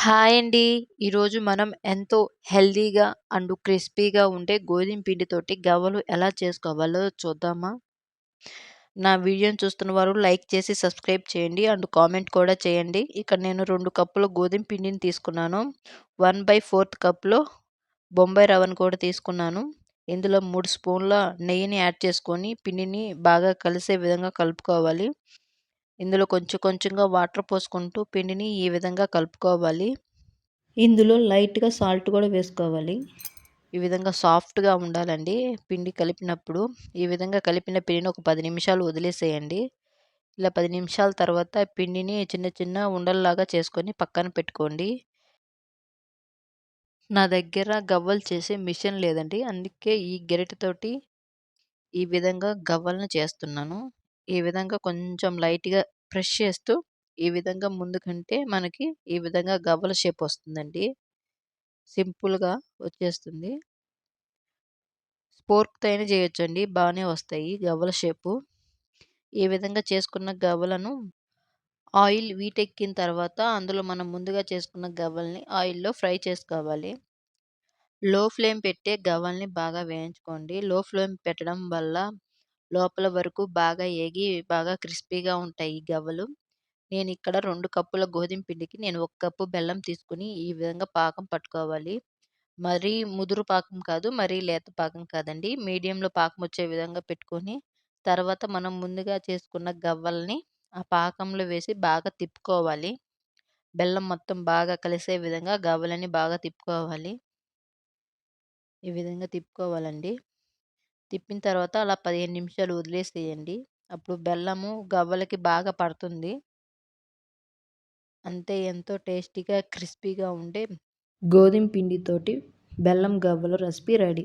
Hi అండి. ఈరోజు మనం ఎంతో హెల్తీగా అండ్ క్రిస్పీగా ఉండే గోధుమ పిండితోటి గవ్వలు ఎలా చేసుకోవాలో చూద్దామా? నా వీడియోని చూస్తున్న వారు లైక్ చేసి సబ్స్క్రైబ్ చేయండి అండ్ కామెంట్ కూడా చేయండి. ఇక్కడ నేను 2 కప్పుల గోధుమ పిండిని తీసుకున్నాను. 1/4 కప్‌లో బొంబాయి రవ్వను కూడా తీసుకున్నాను. ఇందులో 3 స్పూన్ల నెయ్యిని యాడ్ చేసుకొని పిండిని బాగా కలిసే విధంగా కలుపుకోవాలి. ఇందులో కొంచెం కొంచెంగా వాటర్ పోసుకుంటూ పిండిని ఈ విధంగా కలుపుకోవాలి. ఇందులో లైట్‌గా సాల్ట్ కూడా వేసుకోవాలి. ఈ విధంగా సాఫ్ట్‌గా ఉండాలండి పిండి కలిపినప్పుడు. ఈ విధంగా కలిపిన పిండిని ఒక 10 నిమిషాలు వదిలేసేయండి. ఇలా 10 నిమిషాల తర్వాత పిండిని చిన్న చిన్న ఉండల్లాగా చేసుకొని పక్కన పెట్టుకోండి. నా దగ్గర గవ్వలు చేసే మిషన్ లేదండి. అందుకే ఈ గరిటెతోటి ఈ విధంగా గవ్వలను చేస్తున్నాను. ఈ విధంగా కొంచెం లైట్‌గా ప్రెస్ చేస్తూ ఈ విధంగా ముందుకంటే మనకి ఈ విధంగా గవ్వల షేప్ వస్తుందండి. సింపుల్‌గా వచ్చేస్తుంది. ఫోర్క్‌తో అయినా చేయొచ్చండి. బానే వస్తాయి గవ్వల షేపు. ఈ విధంగా చేసుకున్న గవ్వలను ఆయిల్ వీటెక్కిన తర్వాత అందులో మనం ముందుగా చేసుకున్న గవ్వల్ని ఆయిల్‌లో ఫ్రై చేసుకోవాలి. లో ఫ్లేమ్ పెట్టే గవ్వల్ని బాగా వేయించుకోండి. లో ఫ్లేమ్ పెట్టడం వల్ల లోపల వరకు బాగా ఏగి బాగా క్రిస్పీగా ఉంటాయి ఈ గవ్వలు. నేనిక్కడ 2 కప్పుల గోధుమ పిండికి నేను 1 కప్పు బెల్లం తీసుకొని ఈ విధంగా పాకం పట్టుకోవాలి. మరీ ముదురు పాకం కాదు, మరీ లేత పాకం కాదండి. మీడియంలో పాకం వచ్చే విధంగా పెట్టుకొని, తర్వాత మనం ముందుగా చేసుకున్న గవ్వల్ని ఆ పాకంలో వేసి బాగా తిప్పుకోవాలి. బెల్లం మొత్తం బాగా కలిసే విధంగా గవ్వలని బాగా తిప్పుకోవాలి. ఈ విధంగా తిప్పుకోవాలండి. తిప్పిన తర్వాత అలా 15 నిమిషాలు వదిలేసేయండి. అప్పుడు బెల్లము గవ్వలకి బాగా పడుతుంది. అంతే ఎంతో టేస్టీగా, క్రిస్పీగా ఉండే గోధుమ పిండితోటి బెల్లం గవ్వల రెసిపీ రెడీ.